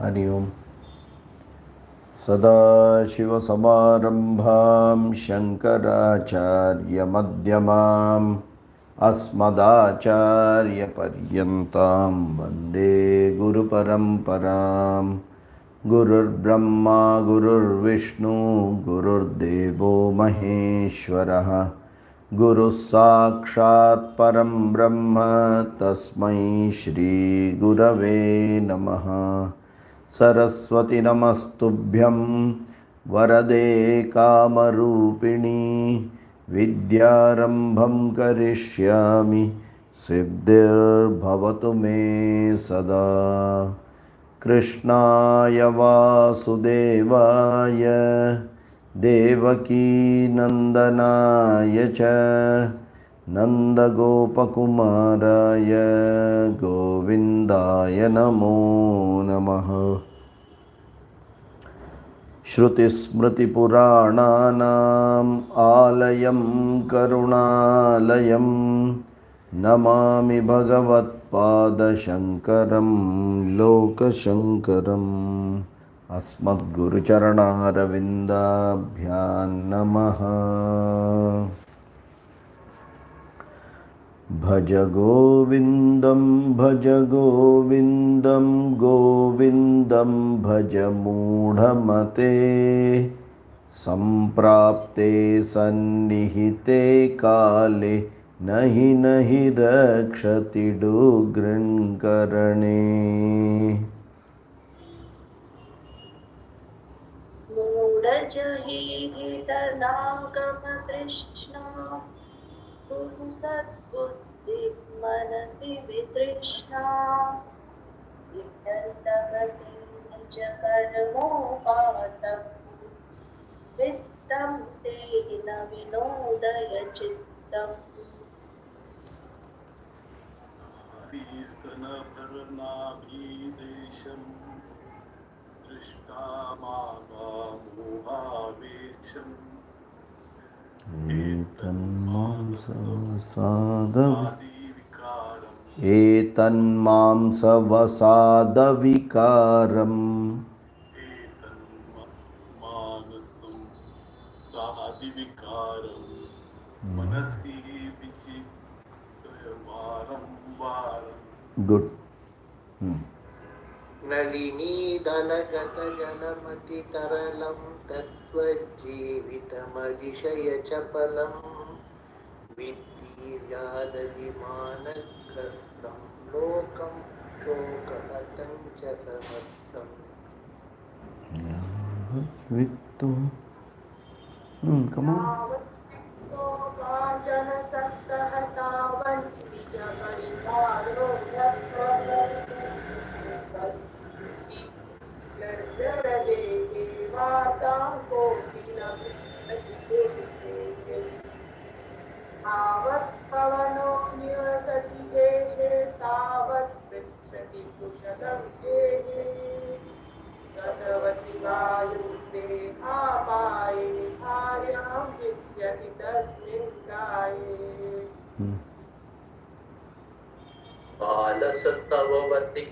हरि ओम। सदाशिवसमारम्भां शङ्कराचार्यमध्यमाम् अस्मदाचार्यपर्यन्तां वन्दे गुरुपरम्पराम्। गुरुर्ब्रह्मा गुरुर्विष्णु गुरुर्देवो महेश्वरः गुरुः साक्षात् परं ब्रह्म तस्मै श्रीगुरवे नमः। सरस्वती नमस्तुभ्यं वरदे कामरूपिणी विद्यारम्भं करिष्यामि सिद्धिर्भवतु मे सदा। कृष्णाय वासुदेवाय देवकीनन्दनाय च नन्दगोपकुमाराय गोविन्दाय नमो नमः। श्रुतिस्मृतिपुराणानाम् आलयं करुणालयं नमामि भगवत्पादशङ्करं लोकशङ्करम्। अस्मद्गुरुचरणारविन्दाभ्यां नमः। भज गोविन्दं गोविन्दं भज मूढमते। सम्प्राप्ते सन्निहिते काले नहि रक्षति दुर्गृह्णकरणे। मूढजहीतनागमतृष्णा गुरु सद्बुद्धि मनसि वितृष्णा। विद्यन्तमसि निज कर्मोपातम् वित्तं तेन विनोदय चित्तम्। स्तनभरनाभीदेशं दृष्टामागामोहावेशम् एतन्मांसवसादविकारम् एतन्मानसं सादिविकारं मनसि विचिन्तय वारं। गुड। नलिनीदलगतजलमतितरलं तत्त्वजीवितमतिशयचपलं विद्यीव्यादविमानग्रस्तं लोकं शोकहतं च समस्तम्। वित्तो come on. पवनो निवसति देशे तावत् पृच्छति कुशलं देहे। गतवति वायुर्देहापाये भार्यां विद्यति तस्मिन् काये। बालसत्तववति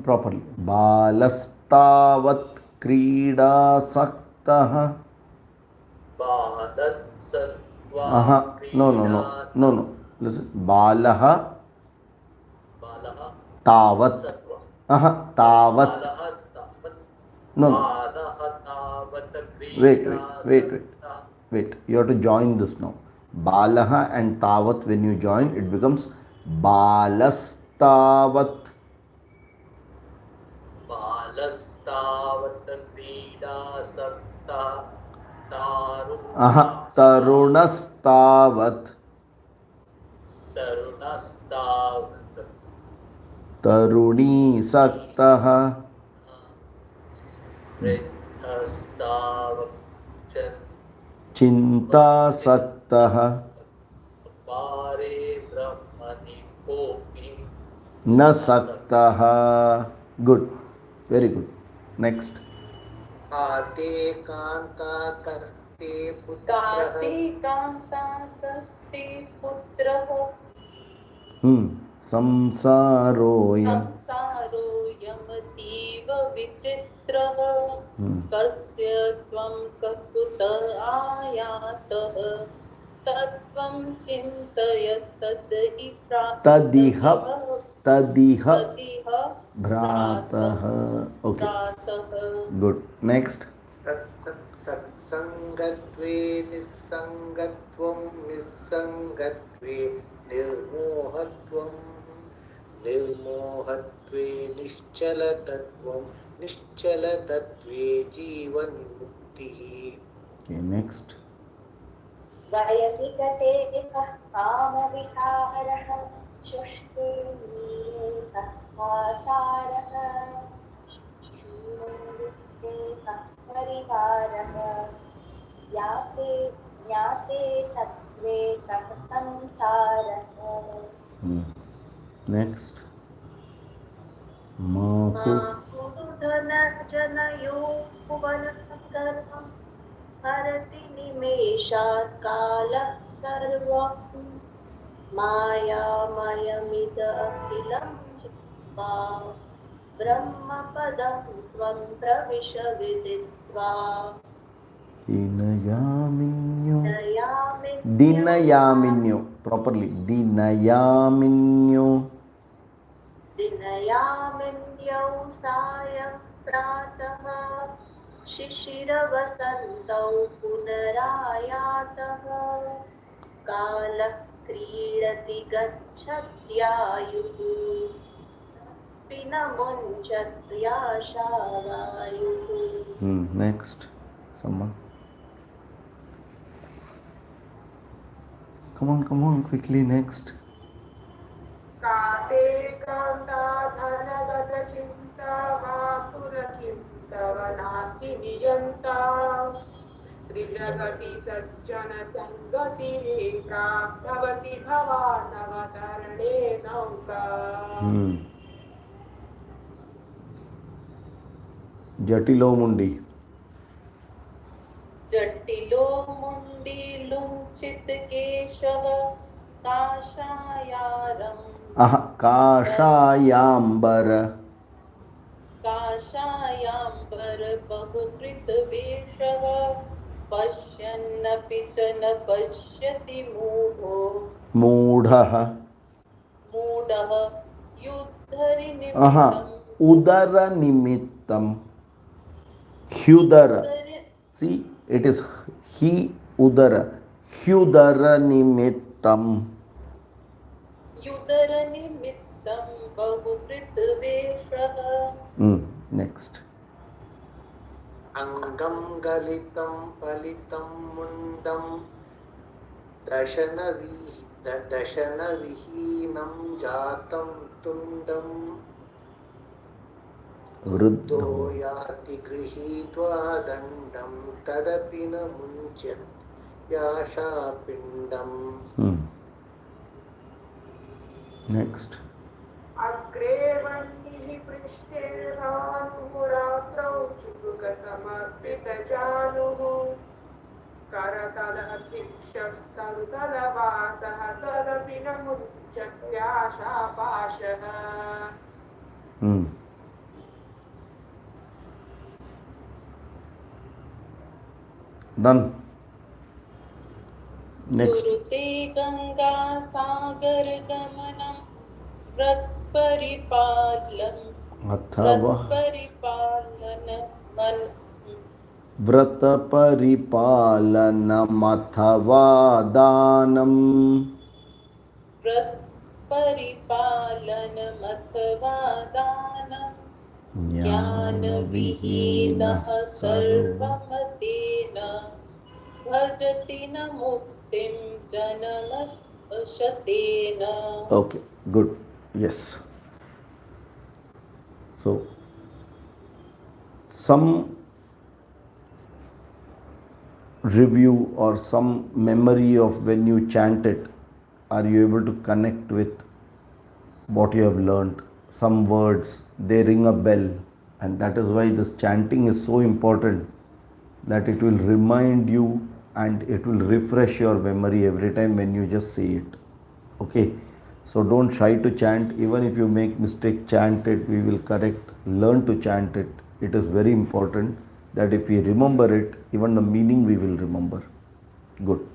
properly. बालस्तावत् क्रीडासक्तः। No. Listen. बालः तावत् तावत् no. Wait. You have to join this now. Balaha and tavat, when you join, it becomes balastavat. बालस्तावत् क्रीडासक्ता तरुणस्तावत् तरुणीसक्तः चिन्तासक्तः न सक्तः. Good. Very good. Next. आते कान्ताकस्ते पुत्रः संसारोऽयं मित्रः कस्य त्वं ककुत आयातः तत्त्वं चिन्तय तदिह तदिह तदिह भ्रातः. Okay, प्रातः. good. Next. सत्सङ्गत्वे निस्सङ्गत्वं निस्सङ्गत्वे निर्मोहत्वं निर्मोहत्वे निश्चलतत्त्वं निश्चलतत्त्वे जीवन्मुक्तिः. Okay, next. वयसि गते कः कामविकारः शुष्के कः आसारः क्षीणे कः परिवारः ज्ञाते ज्ञाते तत्त्वे कः संसारः. Next. Maku. धनजनयो वनकर्मं हरति निमेषात् कालः सर्वं मायामयमिद अखिलं हित्वा ब्रह्मपदं त्वं प्रविश विदित्वा. Dinayaminyo. दयामिन्यो Dinayaminyo. Properly. Dinayaminyo. दिनयामिन्यौ सायं प्रातः शिशिरवसन्तौ पुनरायातः कालः क्रीडति गच्छत्यायुः पिनमुञ्चत्याशावायुः. Next. Someone. Come on, quickly. Next. काते कान्ता धनगतचिन्ता वापुरकिं तव नास्ति नियन्ता त्रिजगति सज्जन सङ्गतिरेका भवति भवानवतरणे नौका. Jatilo Mundi. जटिलो मुण्डी लुञ्चित केशव काषायारं काषायाम्बर. काषायाम्बर बहुकृत वेषः पश्यन्नपि च न पश्यति मूढो मूढः. मूढः युद्धरिनिमित्तं उदरनिमित्तं. ह्युदर. See, it is he udara. Hyudaranimitam. युद्धरनिमित्तं बहुकृत वेषः. Next. अङ्गं गलितं फलितं मुण्डं दशनविहीनं जातं तुण्डं वृद्धो. तो याति गृहीत्वा दण्डं तदपि न मुञ्चत् याशापिण्डम्. Next. अग्रे वह्निः पृष्ठे भानुरात्रौ चुबुकसमर्पितजानुः करतलभिक्षस्तरुतलवासः तदपि न मुञ्चत्याशापाशः. Done. Next. कुरुते गंगा सागर गमनं व्रतपरिपालन अथवा व्रतपरिपालनमथवा दानम्. व्रतपरिपालनमथवा दानं ज्ञानविहीनः सर्वमतेन भजति न मुक्तिं जनमशतेन. Okay, good. Yes. So, some review or some memory of when you chant it. Are you able to connect with what you have learned? Some words, they ring a bell, and that is why this chanting is so important, that it will remind you and it will refresh your memory every time when you just say it. Okay, so don't shy to chant. Even if you make mistake, chant it. We will correct. Learn to chant it. it is very important that if we remember it, even the meaning we will remember. Good.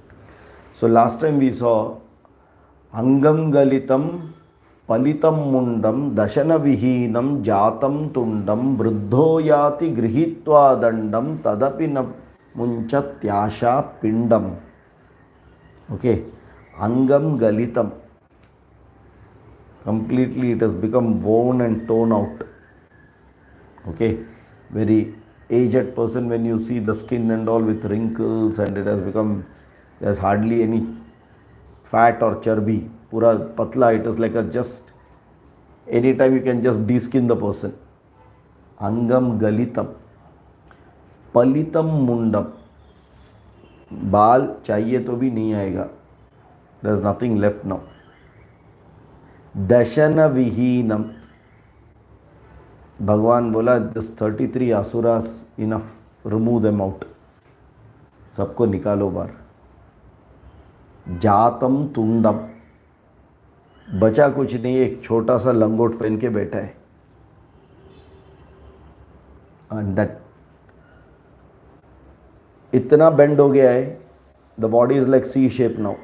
So last time we saw Angam Galitam Palitam Mundam Dashana Vihinam Jatam Tundam Vruddho Yati Grihitva Dandam Tadapi na Munchatyasha Pindam. Okay. Angam Galitam. Completely it has become worn and torn out. Okay. Very aged person, when you see the skin and all with wrinkles, and it has become, there's hardly any fat or chubby, pura patla, it is like a just, anytime you can just de-skin the person. Angam Galitam. Palitam Mundam. बाल चाहिए तो भी नहीं आएगा. There is nothing left now. दशन विहीनम. भगवान बोला this 33 asuras enough, remove them out, सबको निकालो बाहर. जातम तुंडम. बचा कुछ नहीं, एक छोटा सा लंगोट पहन के बैठा है. एंड दैट इतना बेंड हो गया है, the body is like C shape now.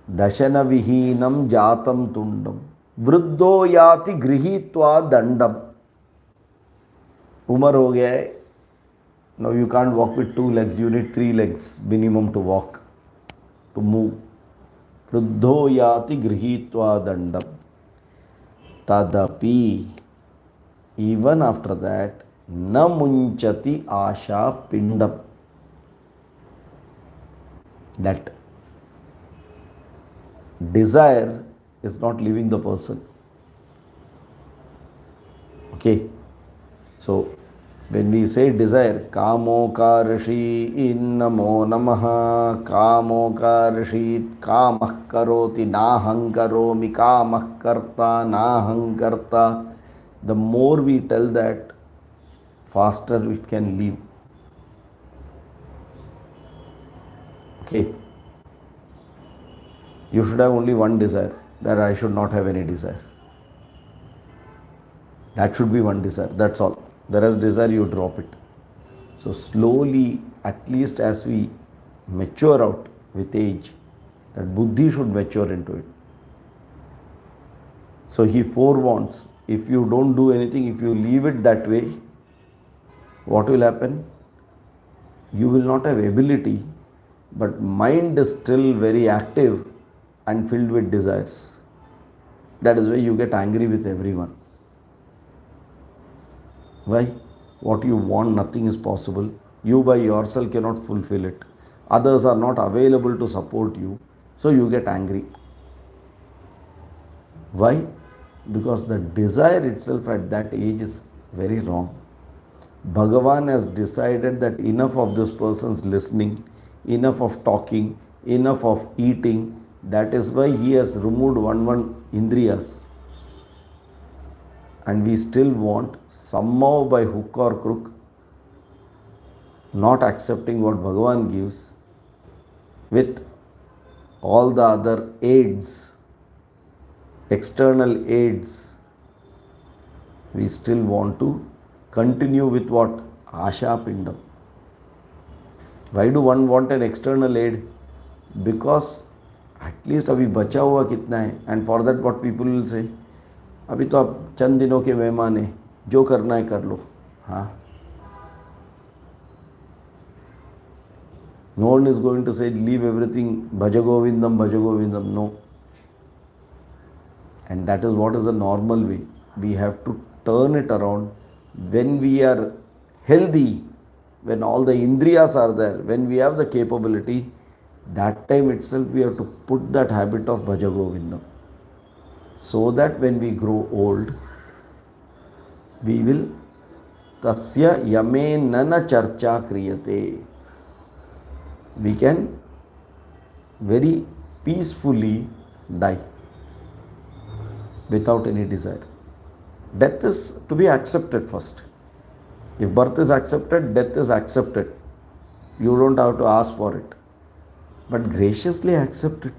दशन विहीनम जातम तुंडम वृद्धो याति गृहीत्वा दंडम. उम्र हो गया है, now you can't walk with 2 legs, you need 3 legs minimum to walk, to move. वृद्धो याति गृहीत्वा दंडम. तदपि, even after that, न मुंचति आशा पिंडम. That desire is not leaving the person. Okay. So when we say desire, kamokarshi namo namaha, kamokarshi kamah karoti naham karomi, kamah karta naham karta. The more we tell that, faster it can leave. Okay. You should have only one desire, that I should not have any desire. That should be one desire, that's all. The rest desire you drop it. So slowly, at least as we mature out with age, that buddhi should mature into it. So he forewarns, if you don't do anything, if you leave it that way, what will happen? You will not have ability, but mind is still very active and filled with desires. That is why you get angry with everyone. Why? What you want, nothing is possible. You by yourself cannot fulfill it. Others are not available to support you, so you get angry. Why? Because the desire itself at that age is very wrong. Bhagavan has decided that enough of this person's listening, enough of talking, enough of eating. That is why he has removed one indriyas. And we still want, somehow by hook or crook, not accepting what Bhagavan gives, with all the other aids, external aids, we still want to continue with what? Asha Pindam. Why do one want an external aid? Because at least अभी बचा हुआ कितना है, and for that what people will say, अभी तो आप चंद दिनों के मेहमान हैं, जो करना है कर लो. हाँ, no one is going to say leave everything, Bhaja Govindam, no. And that is what is the normal way. We have to turn it around. When we are healthy, when all the indriyas are there, when we have the capability, that time itself we have to put that habit of Bhaja Govindam. So that when we grow old, we will tasya yame nana charcha kriyate. We can very peacefully die without any desire. Death is to be accepted first. If birth is accepted, death is accepted. You don't have to ask for it, but graciously accept it.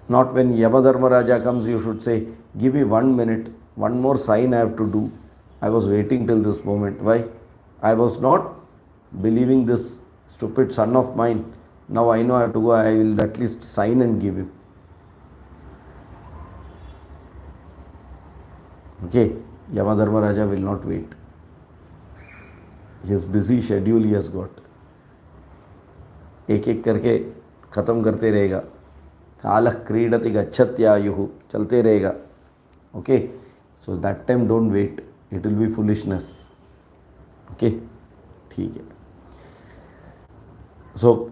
Not when Yamadharmaraja comes, you should say, give me 1 minute, one more sign I have to do. I was waiting till this moment. Why? I was not believing this stupid son of mine. Now I know I have to go, I will at least sign and give him. Okay, Yamadharmaraja will not wait. His busy schedule he has got. एक एक करके ख़त्म करते रहेगा. कालः क्रीडति गच्छत्यायुः, चलते रहेगा. Okay, so that time don't wait. It will be foolishness. Okay, ठीक है. So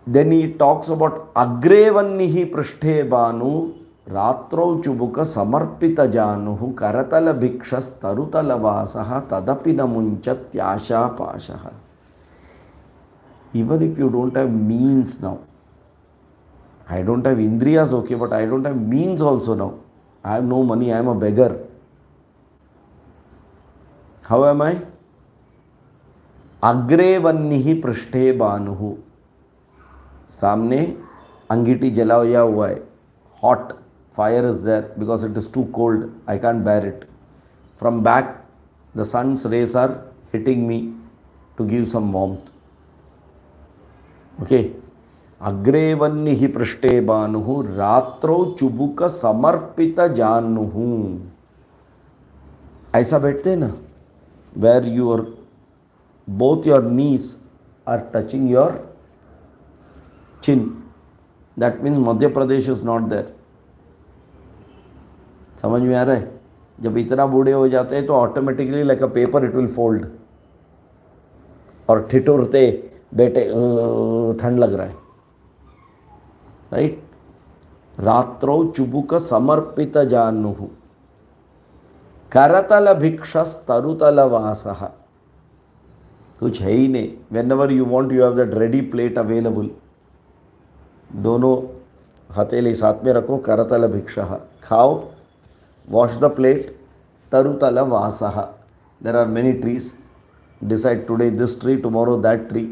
then he talks about agrevannihi prishthe banu रात्रौ चुबुक समर्पित जानुः करतल भिक्षस तरुतल वासः तदपि न मुञ्चत्याशा पाशः. Even if you don't have means now, I don't have indriyas, okay, but I don't have means also now. I have no money, I am a beggar. How am I? अग्रेवन्निहि पृष्ठे बानुः. सामने अंगीठी जलाया हुआ है, hot fire is there because it is too cold, I can't bear it. From back the sun's rays are hitting me to give some warmth. Okay, अग्रेवन्निहि पृष्ठे बानुः रात्रौ चुबुक समर्पित जानुः. ऐसा बैठते हैं ना, where your both your knees are touching your chin. That means Madhya Pradesh is not there. समझ में आ रहा है? जब इतना बूढ़े हो जाते हैं तो automatically like a paper it will fold. और ठिठुरते बेटे ठंड लग रहा है, राइट. रात्रौ चुबुक समर्पित जानुः करतल भिक्षस तरुतल वासः. कुछ है ही नहीं. When ever you want you have that ready plate available. दोनों हथेली साथ में रखो, करतल भिक्षः, खाओ, वॉश द प्लेट, तरुतल वासः. There are many trees. Decide today this tree, tomorrow that tree.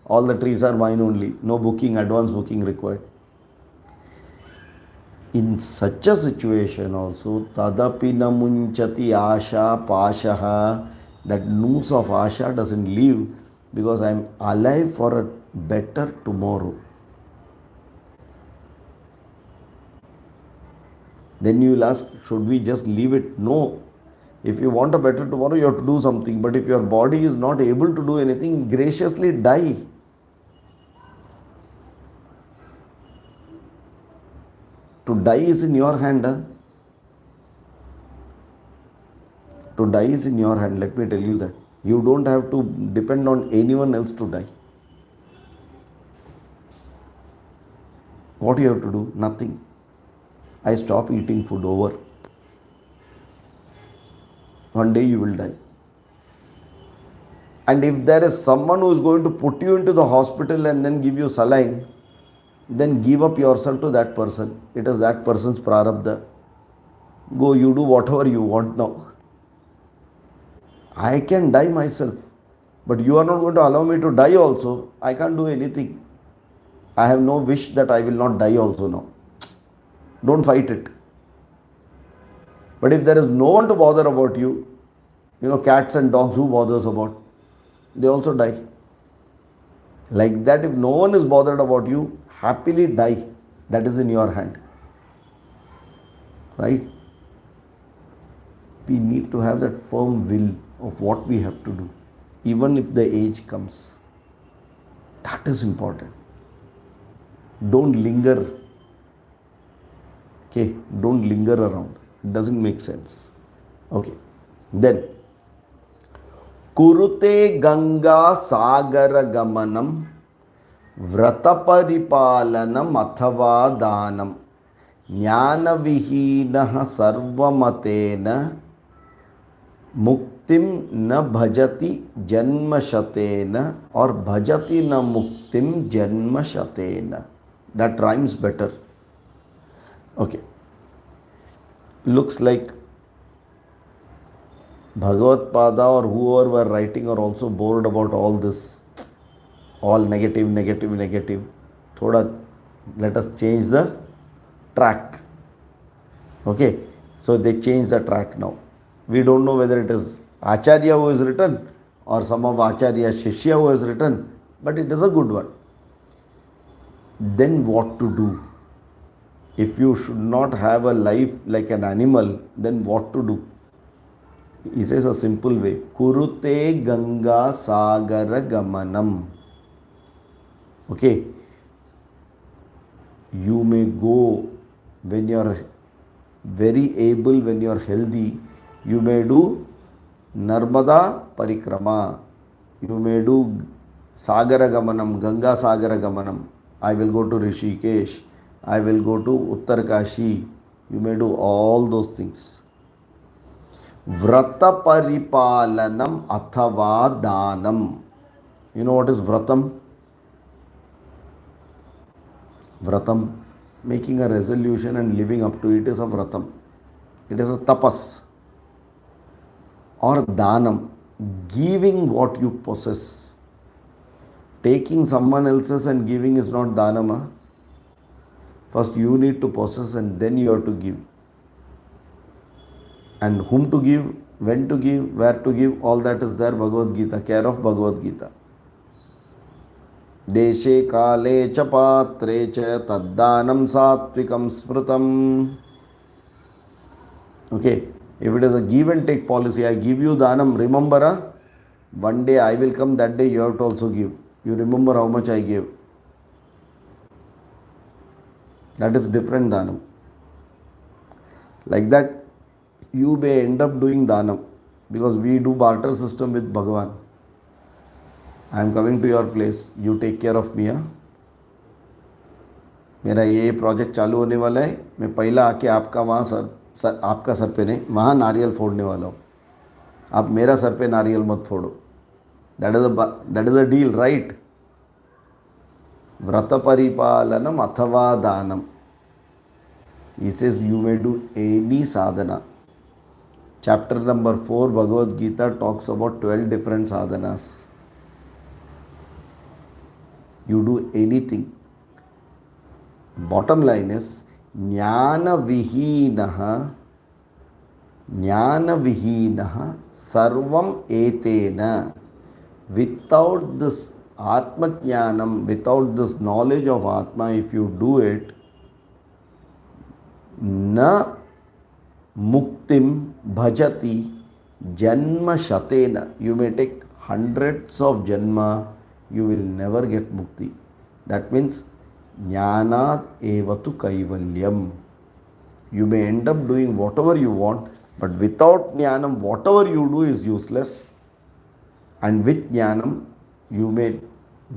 All the trees are mine only. No booking, advance booking required. In such a situation also, tadapi na munchati asha pashaha, that noose of asha doesn't leave because I am alive for a better tomorrow. Then you will ask, should we just leave it? No. If you want a better tomorrow, you have to do something. But if your body is not able to do anything, graciously die. To die is in your hand. To die is in your hand. Let me tell you that. You don't have to depend on anyone else to die. What do you have to do? Nothing. I stop eating food, over. One day you will die. And if there is someone who is going to put you into the hospital and then give you saline, then give up yourself to that person. It is that person's prarabdha. Go, you do whatever you want now. I can die myself, but you are not going to allow me to die also. I can't do anything. I have no wish that I will not die also now. Don't fight it. But if there is no one to bother about you, cats and dogs, who bothers about? They also die. Like that, if no one is bothered about you, happily die. That is in your hand. Right? We need to have that firm will of what we have to do, even if the age comes. That is important. Don't linger. Okay, don't linger around. It doesn't make sense. Okay, then kurute ganga sagara gamanam vrata paripalanam athava danam jnana vihinaha sarvamatena muktim na bhajati janmashatena or bhajati na muktim janmashatena. That rhymes better. Okay. Looks like Bhagavad Pada or whoever were writing are also bored about all this. All negative. Thoda Let us change the track. Okay, so they change the track now. We don't know whether it is Acharya who has written or some of Acharya Shishya who has written, but it is a good one. Then what to do? If you should not have a life like an animal, then what to do? He says a simple way. Kurute Ganga Sagara Gamanam. Okay. You may go when you are very able, when you are healthy. You may do Narmada Parikrama. You may do Sagara Gamanam, Ganga Sagara Gamanam. I will go to Rishikesh. I will go to Uttar Kashi. You may do all those things. Vrata Paripalanam Athava Danam. You know what is Vratam? Vratam, making a resolution and living up to it is a Vratam. It is a tapas. Or Danam, giving what you possess. Taking someone else's and giving is not Danama. First you need to possess and then you have to give. And whom to give, when to give, where to give, all that is there, Bhagavad Gita, care of Bhagavad Gita. Deshe kale cha patre cha taddanam satvikam smritam. Okay, if it is a give and take policy, I give you danam, remember, one day I will come, that day you have to also give. You remember how much I gave. That is different danam. Like that, you may end up doing danam because we do barter system with Bhagavan. I am coming to your place, you take care of me. मेरा ये project चालू होने वाला है, मैं पहला आके आपका वहाँ सर आपका सर पे नहीं, वहाँ नारियल फोड़ने वाला हूँ. आप मेरा सर पे नारियल मत फोड़ो. That is a deal, right? Vrata paripalanam athava danam. He says you may do any sadhana. Chapter number 4 Bhagavad Gita talks about 12 different sadhanas. You do anything. Bottom line is jnana vihinaha sarvam etena. Without this Atma Jnanam, without this knowledge of Atma, if you do it, na muktim bhajati janma shatena. You may take hundreds of janma, you will never get mukti. That means jnanad evatu kaivalyam. You may end up doing whatever you want, but without jnanam, whatever you do is useless. And with jnanam, you may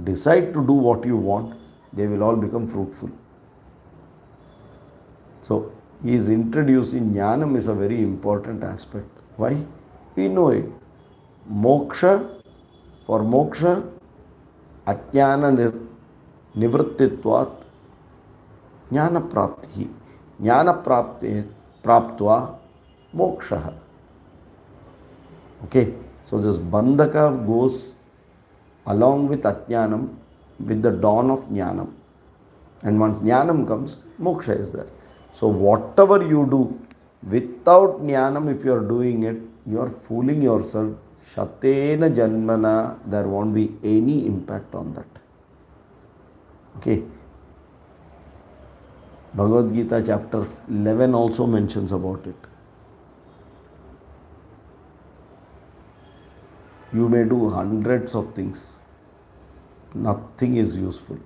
decide to do what you want, they will all become fruitful. So, he is introducing jnanam is a very important aspect. Why? We know it. Moksha, for moksha, ajnana nivrittitvat jnana prapti. Jnana praptva moksha. Okay. So this bandhaka goes along with ajnanam, with the dawn of jnanam. And once jnanam comes, moksha is there. So whatever you do, without jnanam, if you are doing it, you are fooling yourself. Shatena janmana, there won't be any impact on that. Okay. Bhagavad Gita chapter 11 also mentions about it. You may do hundreds of things. Nothing is useful.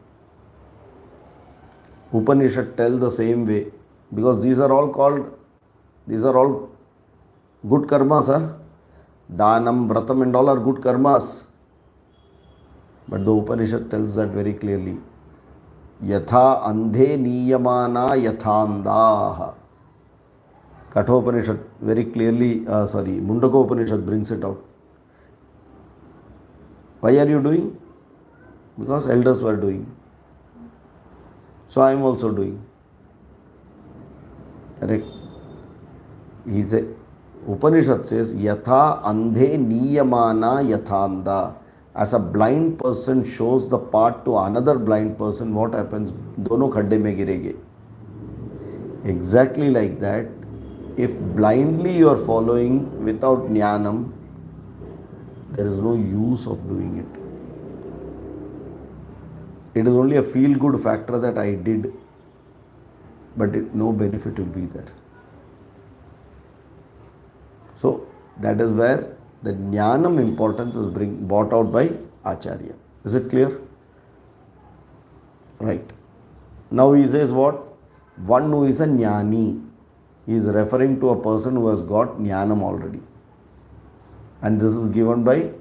Upanishad tell the same way, because these are all good karmas. Danam, vratam and all are good karmas. But the Upanishad tells that very clearly. Yatha andhe niyamana yathandaha. Kathopanishad very clearly, Mundaka Upanishad brings it out. Why are you doing? Because elders were doing. So I am also doing. Correct? He said, Upanishad says, Yatha andhe niyamana yathanda. As a blind person shows the path to another blind person, what happens? दोनों खड्डे में गिरेंगे. Exactly like that, if blindly you are following without jnanam, there is no use of doing it. It is only a feel-good factor that I did, but no benefit will be there. So that is where the jnanam importance is brought out by Acharya. Is it clear? Right. Now he says what? One who is a jnani. He is referring to a person who has got jnanam already. And this is given by,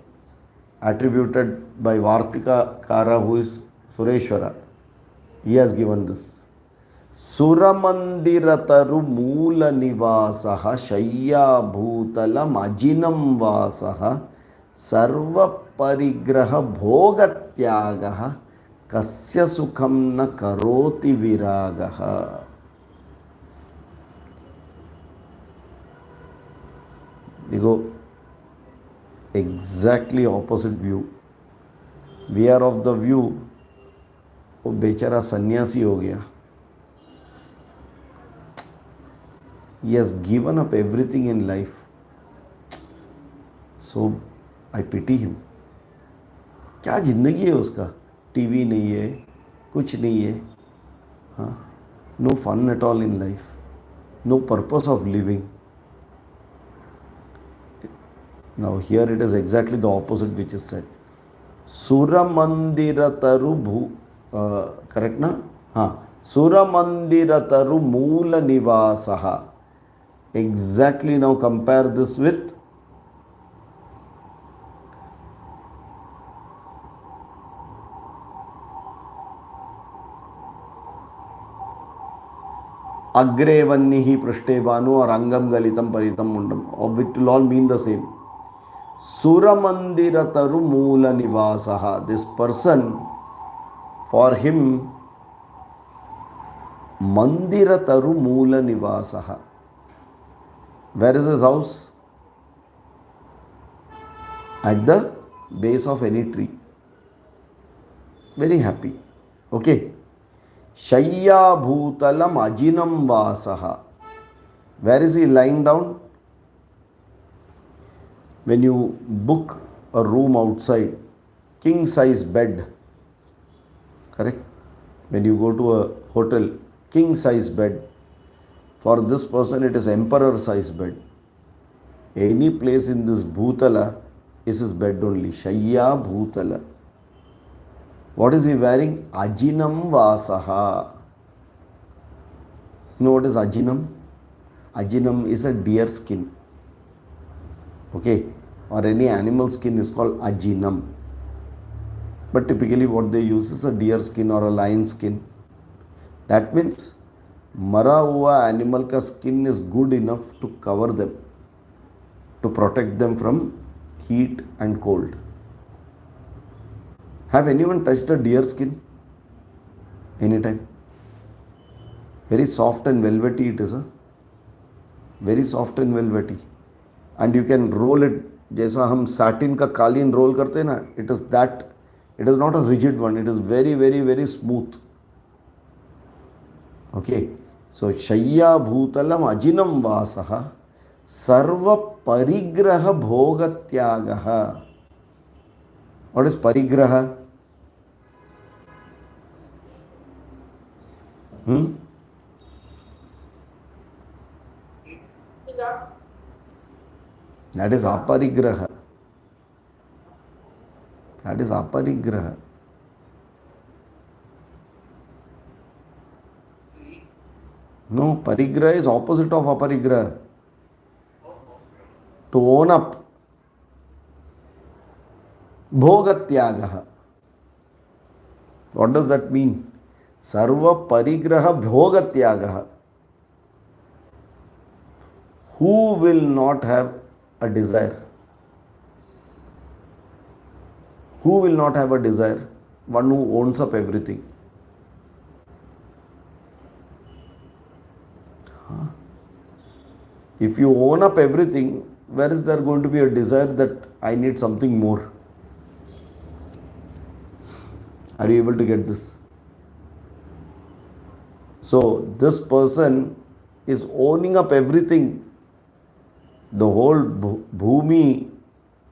attributed by Vartika Kara, who is Sureshwara. He has given this. Suramandirataru Moola Nivasaha Shayya Bhutalam Ajinam Vasaha Sarva Parigraha Bhogatyagaha Kasya Sukham Na Karoti Viragaha. You go exactly opposite view. We are of the view, वो बेचारा सन्यासी हो गया. He has given up everything in life. So I pity him. क्या जिंदगी है उसका? TV नहीं है, कुछ नहीं है. हाँ, no fun at all in life, no purpose of living. Now here it is exactly the opposite which is said. Suramandira correct na? Suramandira taru moola nivasaha. Exactly, now compare this with Agre vannihi prashte banu or angam galitam paritam mundam. It will all mean the same. Suramandirataru moola nivasaha. This person, for him, mandirataru moola nivasaha. Where is his house? At the base of any tree. Very happy. Okay. Shayya bhutalam ajinam vasaha. Where is he lying down? When you book a room outside, king size bed, correct? When you go to a hotel, king size bed. For this person it is emperor size bed. Any place in this bhutala is his bed only. Shayya bhutala. What is he wearing? Ajinam vasaha. You know what is ajinam? Ajinam is a deer skin. Okay, or any animal skin is called ajinam. But typically what they use is a deer skin or a lion skin. That means मरा हुआ animal का skin is good enough to cover them, to protect them from heat and cold. Have anyone touched a deer skin? Anytime? Very soft and velvety it is. Very soft and velvety. And you can roll it. जैसा हम satin का कालीन role करते हैं ना, it is that. It is not a rigid one. It is very, very, very smooth. Okay. So Shayya Bhutalam Ajinam Vasaha Sarva Parigraha Bhogatyagaha. What is Parigraha? That is Aparigraha. That is Aparigraha. No, Parigraha is opposite of Aparigraha. To own up. Bhogatyagaha. What does that mean? Sarva Parigraha Bhogatyagaha. Who will not have a desire? Who will not have a desire? One who owns up everything. If you own up everything, where is there going to be a desire that I need something more? Are you able to get this? So this person is owning up everything. The whole bhumi,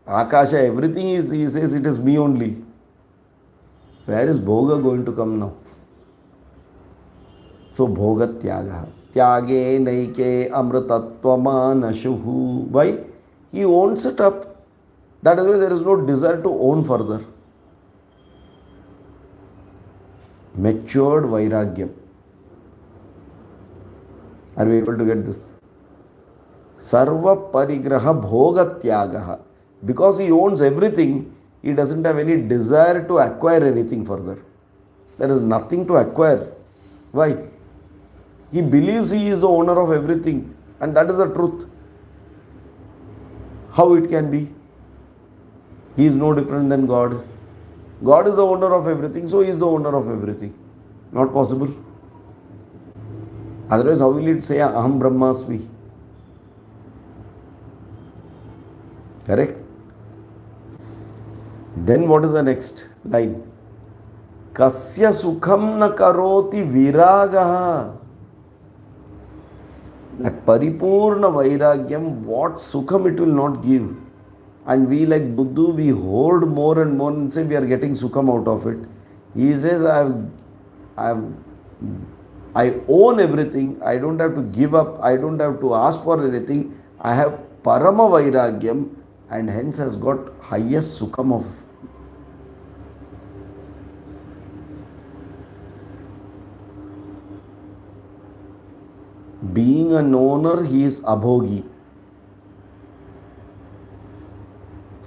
akasha, everything is, he says it is me only. Where is bhoga going to come now? So bhoga tyaga. Tyage naike amritatvama Why? He owns it up. That is why there is no desire to own further. Matured vairagyam. Are we able to get this? Sarva parigraha bhoga tyagaha. Because he owns everything, he doesn't have any desire to acquire anything further. There is nothing to acquire. Why? He believes he is the owner of everything, and that is the truth. How it can be? He is no different than God. God is the owner of everything, so he is the owner of everything. Not possible. Otherwise, how will it say Aham Brahmasmi? Correct? Then what is the next line? Kasya sukham na karoti viragaha. That paripurna vairagyam, what sukham it will not give. And we like Buddhu, we hoard more and more and say we are getting sukham out of it. He says, I own everything. I don't have to give up. I don't have to ask for anything. I have parama vairagyam and hence has got highest sukham of. Being an owner, he is abhogi.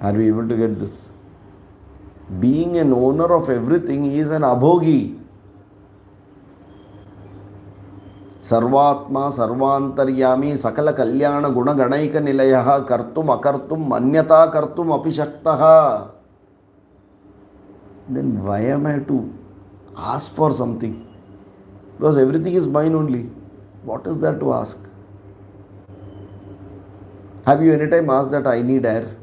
Are we able to get this? Being an owner of everything, he is an abhogi. Sarvatma sarvantaryami sakala kalyana guna ganaika nilayaha kartum akartum manyata kartum apishaktaha. Then why am I to ask for something? Because everything is mine only. What is there to ask? Have you any time asked that I need air?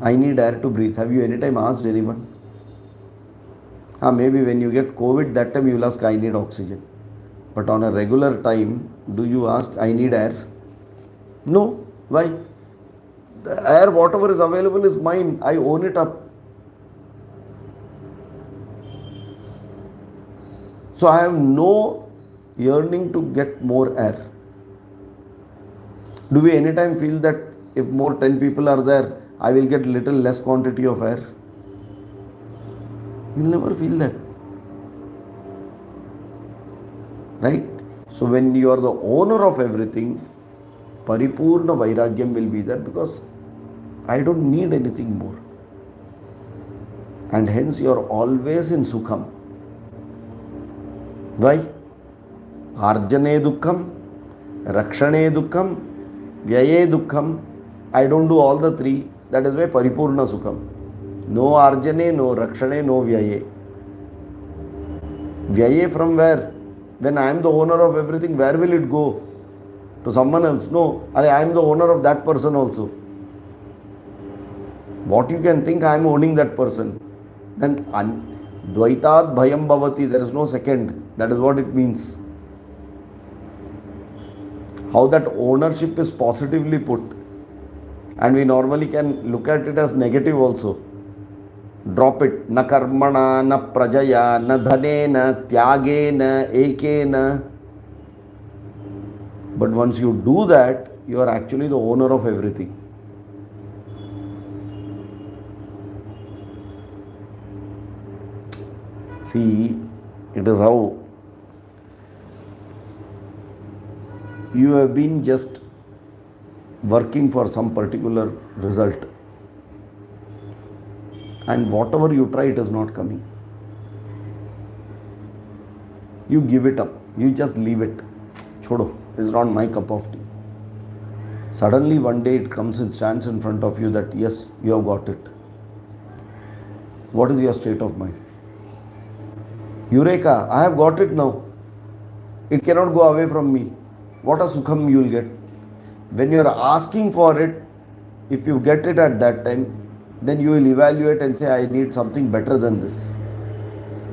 I need air to breathe. Have you any time asked anyone? Maybe when you get COVID, that time you will ask, I need oxygen. But on a regular time, do you ask, I need air? No. Why? The air, whatever is available is mine. I own it up. So I have no yearning to get more air. Do we anytime feel that if more 10 people are there, I will get little less quantity of air? You will never feel that. Right? So when you are the owner of everything, paripurna vairagyam will be there because I don't need anything more. And hence you are always in sukham. Why? Arjane dukkham, rakshane dukkham, vyaye dukkham. I don't do all the three. That is why paripurna sukham. No arjane, no rakshane, no vyaye. Vyaye from where? When I am the owner of everything, where will it go? To someone else? No. I am the owner of that person also. What you can think, I am owning that person. Then Dvaitat bhayam bhavati, there is no second. That is what it means. How that ownership is positively put. And we normally can look at it as negative also. Drop it. Na karmana, na prajaya, na dhanena, tyagena, ekena. But once you do that, you are actually the owner of everything. See, it is how you have been just working for some particular result. And whatever you try, it is not coming. You give it up. You just leave it. Chodo, it is not my cup of tea. Suddenly one day it comes and stands in front of you that yes, you have got it. What is your state of mind? Eureka, I have got it now. It cannot go away from me. What a sukham you will get. When you are asking for it, if you get it at that time, then you will evaluate and say, I need something better than this.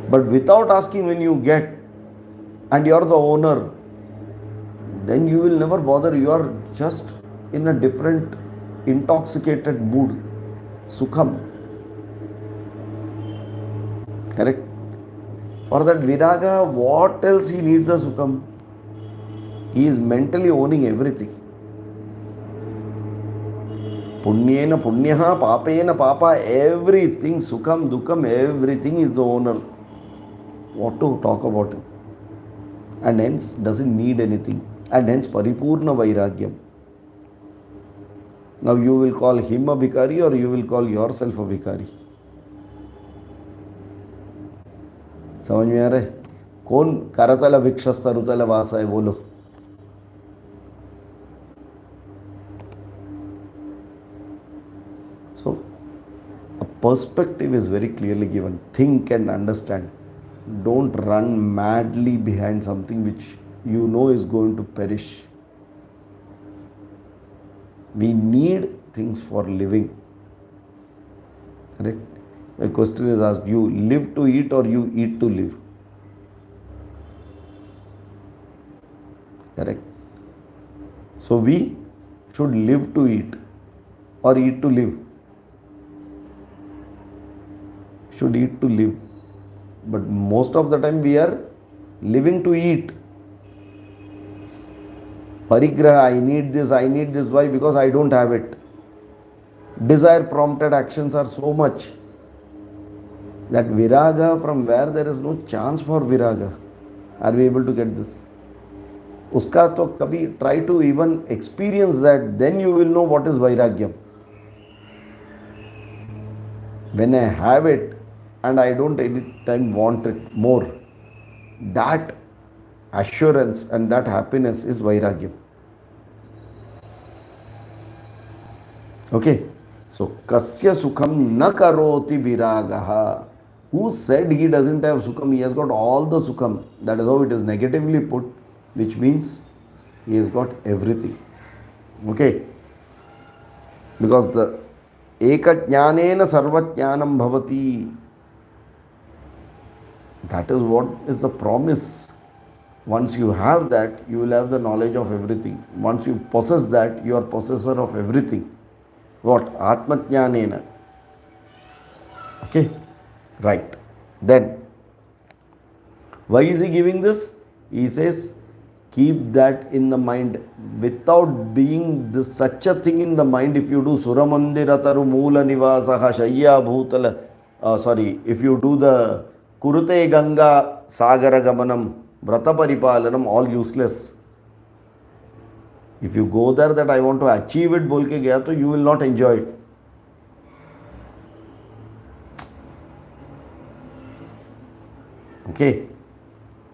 But without asking, when you get and you're the owner, then you will never bother. You are just in a different intoxicated mood. Sukham. Correct? For that viraga, what else he needs a sukham? He is mentally owning everything. Punyena punyaha, papena papa, everything, sukham, dukham, everything is the owner. What to talk about him? And hence doesn't need anything. And hence paripurna vairagyam. Now you will call him a bhikari or you will call yourself a bhikari. समझ में आ रहा है? कौन करतल भिक्षस्तरुतल वास है? बोलो. So a perspective is very clearly given. Think and understand. Don't run madly behind something which you know is going to perish. We need things for living. Correct? A question is asked, you live to eat or you eat to live? Correct? So we should live to eat or eat to live? Should eat to live. But most of the time we are living to eat. Parigraha, I need this. Why? Because I don't have it. Desire prompted actions are so much that viraga, from where there is no chance for viraga, are we able to get this? Uska to kabhi try to even experience that, then you will know what is vairagyam. When I have it and I don't any time want it more, that assurance and that happiness is vairagyam. Okay, so kasya sukham na karoti viragaha. Who said he doesn't have sukham? He has got all the sukham. That is how it is negatively put, which means he has got everything. Okay, because the eka jnanena sarva jnanam bhavati. That is what is the promise. Once you have that, you will have the knowledge of everything. Once you possess that, you are possessor of everything. What? Atmajnanena. Okay? Right. Then, why is he giving this? He says, keep that in the mind. Without being such a thing in the mind, if you do Suramandirataru Moola Nivasaha Shayya Bhutala, if you do the Kurute Ganga Sagara Gamanam, Vrata Paripalanam, all useless. If you go there that I want to achieve it, bolke gaya, to you will not enjoy it. Okay.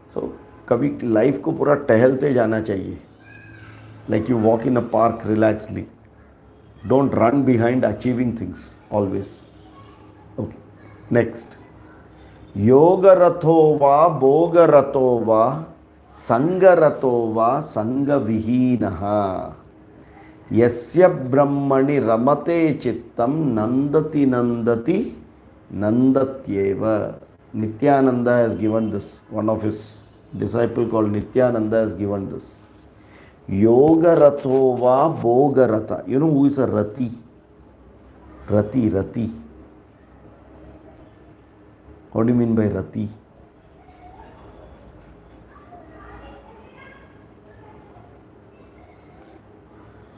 So, कभी life को पूरा टहलते जाना चाहिए. Like you walk in a park relaxedly. Don't run behind achieving things always. Okay. Next. Yoga ratho va, boga ratho va, sanga ratho va, sanga vihinaha. Yasya brahmani ramate chittam nandati nandati nandatyeva. Nityananda has given this. One of his disciple called Nityananda has given this. Yoga ratho va, boga ratha. You know who is a rati? Rati. What do you mean by rati?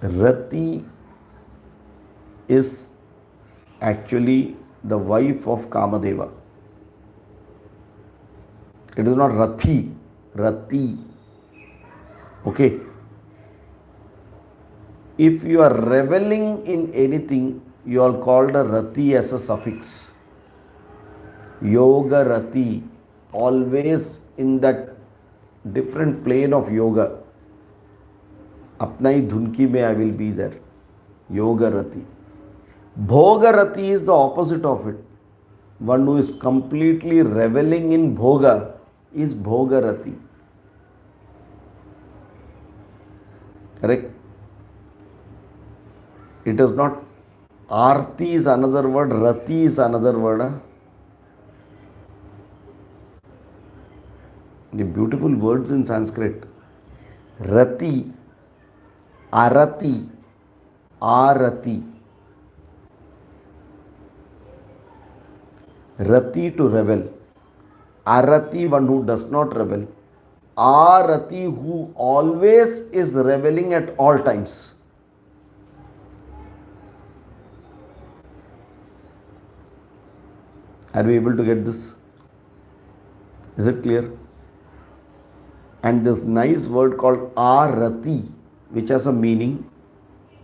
Rati is actually the wife of Kamadeva. It is not Rathi, Rati. Okay. If you are reveling in anything, you are called a Rati as a suffix. Yoga Rati, always in that different plane of yoga. Apna hi dhunki mein I will be there. Yoga Rati. Bhoga Rati is the opposite of it. One who is completely reveling in Bhoga is Bhoga Rati. Correct? It is not Arti is another word, Rati is another word. The beautiful words in Sanskrit. Rati, Arati, Arati. Rati to revel. Arati, one who does not revel. Arati, who always is reveling at all times. Are we able to get this? Is it clear? And this nice word called Arati, which has a meaning,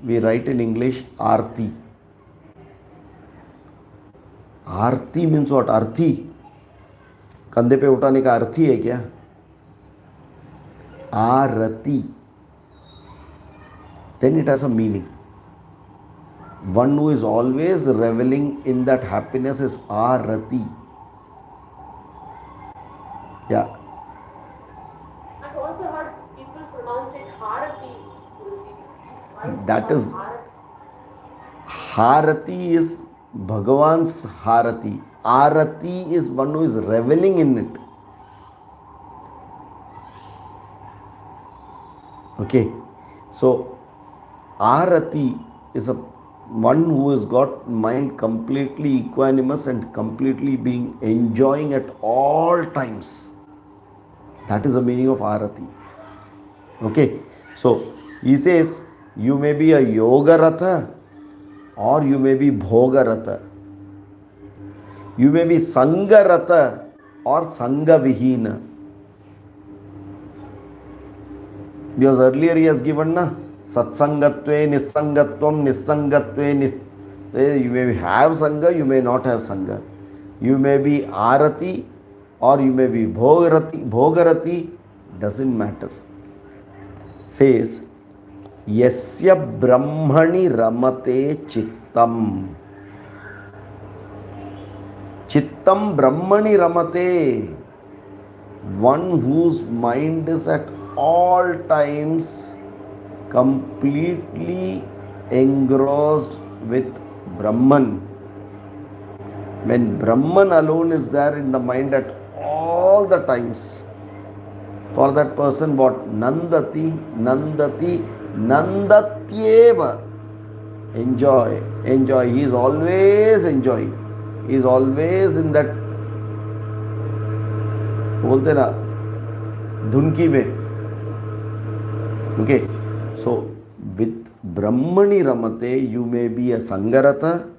we write in English Arti. Aarti means what? अर्थी कंधे पे उठाने का अर्थी है क्या? आरती, then it has a meaning. One who is always reveling in that happiness is arati. Yeah. I've also heard people pronounce it Harati. That is, Harati is Bhagavan's Harati. Arati is one who is reveling in it. Okay. So, Arati is a one who has got mind completely equanimous and completely being enjoying at all times. That is the meaning of Arati. Okay. So, he says, you may be a Yoga Ratha or you may be Bhoga Ratha. You may be Sangha Ratha or Sangha Vihina. Because earlier he has given na Satsangatve, Nissangatvam, Nissangatve. You may have Sangha, you may not have Sangha. You may be Arati or you may be Bhogarati, doesn't matter. Says, Yasya Brahmani Ramate Chittam. Chittam Brahmani Ramate. One whose mind is at all times completely engrossed with Brahman. When Brahman alone is there in the mind at all the times, for that person what? Nandati, Nandati, Nandatyeva. Enjoy, enjoy. He is always enjoying. He is always in that, बोलते ना, धुनकी में. Okay. So, with Brahmani Ramate, you may be a Sangarata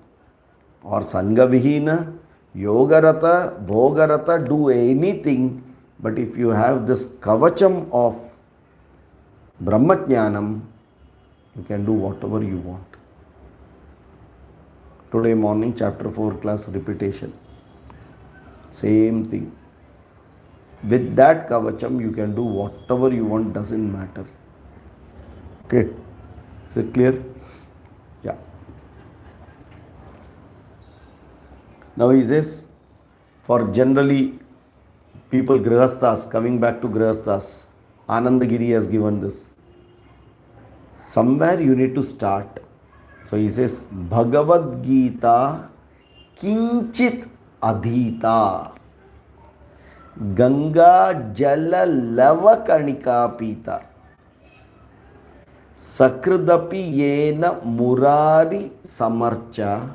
or Sangavihina, Yogarata, Bhogarata, do anything. But if you have this Kavacham of Brahmajnanam, you can do whatever you want. Today morning, chapter 4 class repetition. Same thing. With that Kavacham, you can do whatever you want, doesn't matter. Okay. Is it clear? Yeah. Now he says, for generally people Grihasthas, coming back to Grihasthas, Anandagiri has given this. Somewhere you need to start. So he says, Bhagavad Gita Kinchit Adhita Ganga Jala Lava Kanika Pita Sakrdapi Yena Murari Samarcha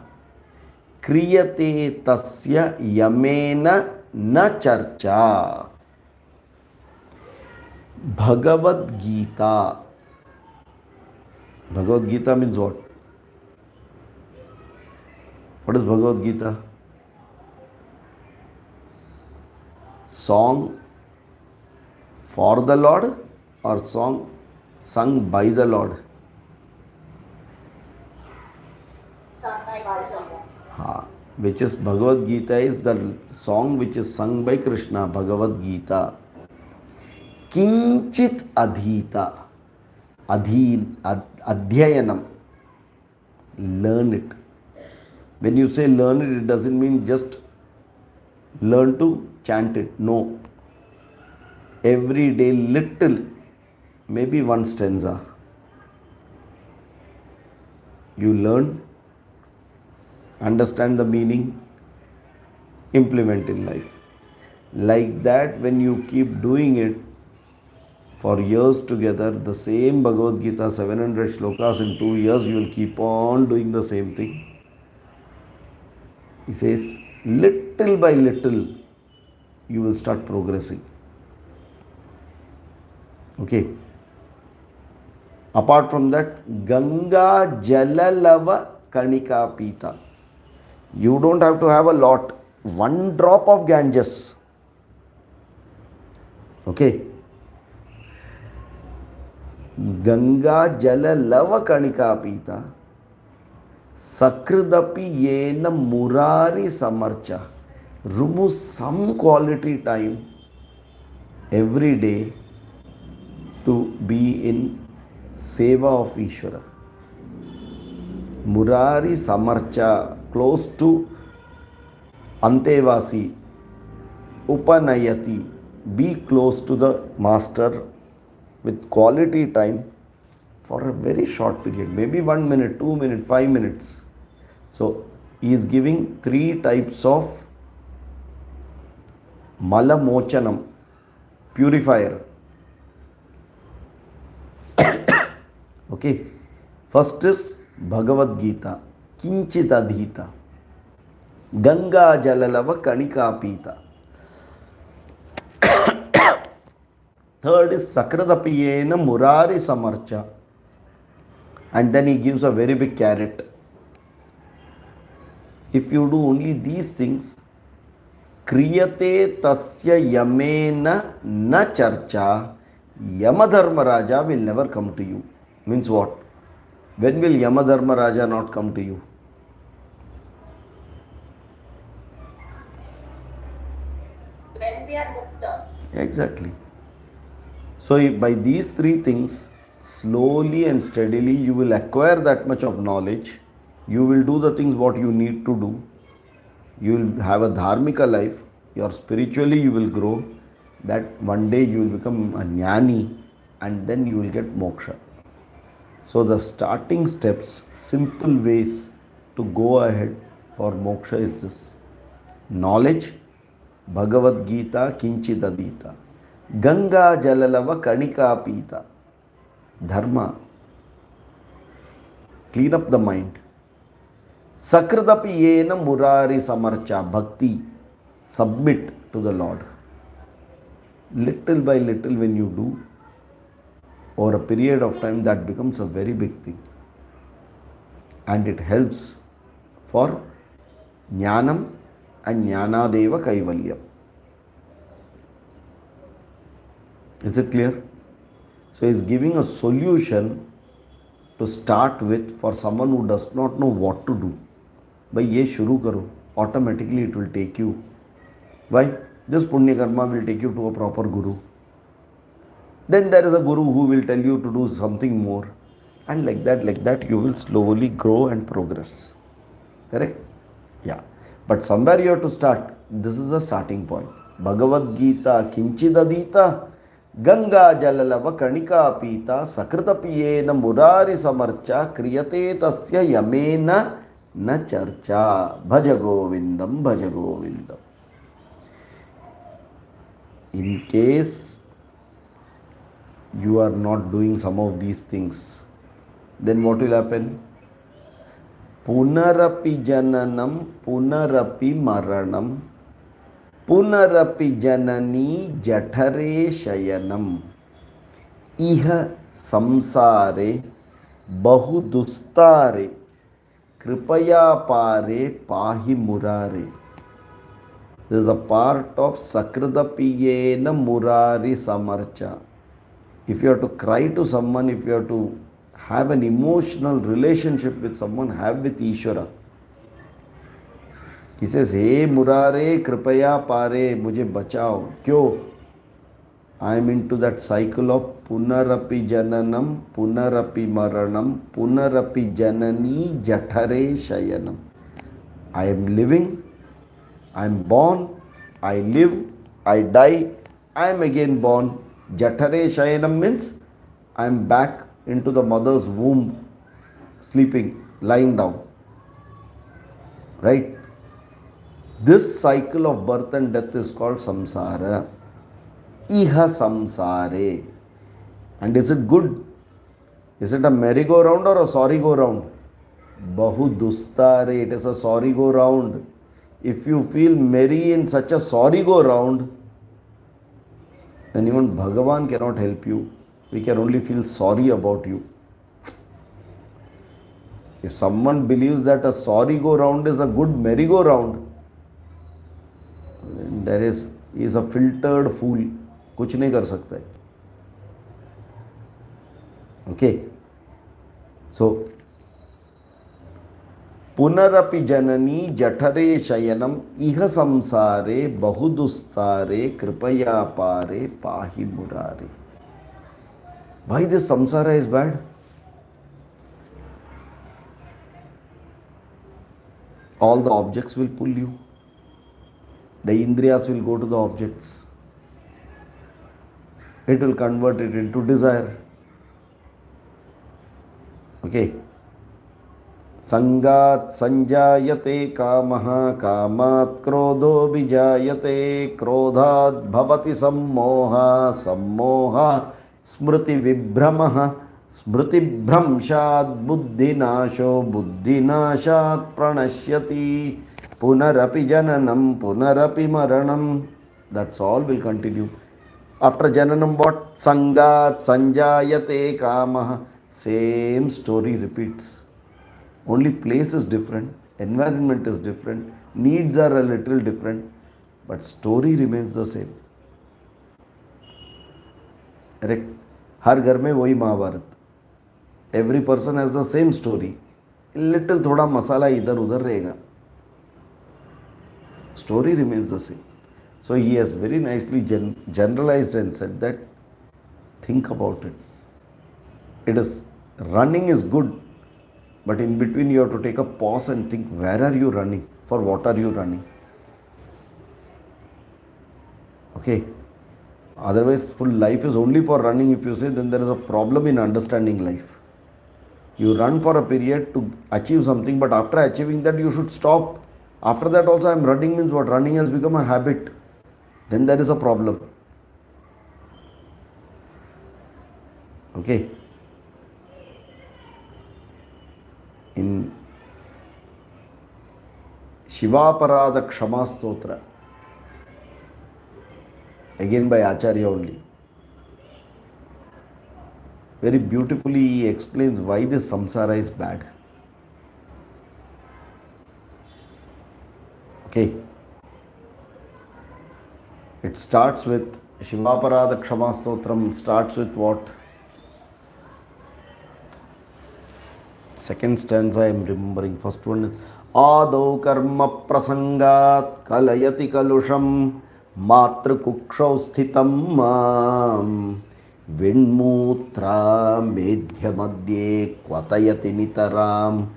Kriyate Tasya Yamena Na Charcha. Bhagavad Gita. Bhagavad Gita means what? What is Bhagavad Gita? Song for the Lord or song sung by the Lord? Which is Bhagavad Gita is the song which is sung by Krishna, Bhagavad Gita. Kinchit Adhita. Adhyayanam. Learn it. When you say learn it, it doesn't mean just learn to chant it. No. Every day little, maybe one stanza. You learn understand the meaning, implement in life. Like that, when you keep doing it for years together, the same Bhagavad Gita, 700 shlokas in 2 years, you will keep on doing the same thing. He says, little by little, you will start progressing. Okay. Apart from that, Ganga Jalalava Kanika Pita. You don't have to have a lot. One drop of Ganges. Okay. Ganga Jalalava Kanika Pita. Sakridapi Yena Murari Samarcha. Remove some quality time every day to be in seva of Ishvara. Murari Samarcha, close to Antevasi, Upanayati, be close to the master with quality time for a very short period, maybe 1 minute, 2 minutes, 5 minutes. So he is giving 3 types of Mala Mochanam, purifier. Okay, first is Bhagavad Gita, Kinchitadhita, Ganga Jalalava Kanika Pita. Third is Sakradapiyena Murari Samarcha. And then he gives a very big carrot. If you do only these things, Kriyate Tasya Yamena Na Charcha, Yamadharmaraja will never come to you. Means what? When will Yamadharmaraja not come to you? When we are mukta. Exactly. So by these 3 things, slowly and steadily you will acquire that much of knowledge. You will do the things what you need to do. You will have a dharmika life. Spiritually you will grow. That one day you will become a jnani and then you will get moksha. So the starting steps, simple ways to go ahead for moksha is this. Knowledge, Bhagavad Gita, Kinchidadita, Ganga Jalalava Kanika Pita, Dharma, clean up the mind. Sakradapi Yena Murari Samarcha, Bhakti, submit to the Lord. Little by little when you do, over a period of time, that becomes a very big thing. And it helps for Jnanam and Jnanadeva Kaivalyam. Is it clear? So he is giving a solution to start with for someone who does not know what to do. By ye shuru karo, automatically it will take you. Why? This Punya Karma will take you to a proper Guru. Then there is a Guru who will tell you to do something more. And like that you will slowly grow and progress. Correct? Yeah. But somewhere you have to start. This is the starting point. Bhagavad Gita, Kinchidadita, Ganga Jalalava Kanika Pita, Sakritapiyena Murari Samarcha, Kriyate Tasya Yamena Na Charcha, Bhaja Govindam, Bhaja Govindam. In case you are not doing some of these things, then what will happen? Punarapi Jananam, Punarapi Maranam, Punarapi Janani Jathare Shayanam, Iha Samsare, Bahu Dustare, Kripaya Pare, Pahi Murare. This is a part of Sakridapiyena Murari Samarcha. If you have to cry to someone, if you have to have an emotional relationship with someone, have with Ishvara. He says, Hey Murare, Kripaya Pare, Mujhe bachao. Kyo? I am into that cycle of Punarapi Jananam, Punarapi Maranam, Punarapi Janani Jathare Shayanam. I am living, I am born, I live, I die, I am again born. Jathare Shayanam means I am back into the mother's womb, sleeping, lying down. right? This cycle of birth and death is called samsara. Iha samsare. And is it good? Is it a merry-go-round or a sorry-go-round? Bahu dustare. It is a sorry-go-round. If you feel merry in such a sorry-go-round, then even Bhagavan cannot help you. We can only feel sorry about you. If someone believes that a sorry-go-round is a good merry-go-round, then he is a filtered fool. कुछ नहीं कर सकता है. Okay. So, पुनरपि जननी जठरे शयनम इह संसारे बहुदुस्तारे कृपया पारे पाहि मुरारे. Why this samsara is bad? All the objects will pull you. The indriyas will go to the objects. It will convert it into desire. Okay. Sangat sanjayate kamaha kamat krodho bijayate krodhat bhavati sammoha sammoha smriti vibhramaha smriti bhramshat buddhi nasho buddhi nashat pranashyati punarapi jananam punarapi maranam. That's all will continue. After jananam what? Sangat sanjayate kamaha. Same story repeats. Only place is different, environment is different, needs are a little different, but story remains the same. Correct? हर घर में वही Mahabharat. Every person has the same story. Little थोड़ा मसाला इधर उधर रहेगा. Story remains the same. So he has very nicely generalized and said that think about it. It is running is good. But in between you have to take a pause and think, where are you running? For what are you running? Okay. Otherwise, full life is only for running. If you say, then there is a problem in understanding life. You run for a period to achieve something, but after achieving that, you should stop. After that also, I am running means what? Running has become a habit. Then there is a problem. Okay. In Shivaparada Kshama Stotra, again by Acharya only, very beautifully he explains why this samsara is bad. Okay. It starts with Shivaparada Kshama Stotram starts with what? Second stanza I am remembering. First one is Adau karma prasangat kalayati kalusham matra kukshau sthitam mam vinmutra medhya madhye kvatayati nitaram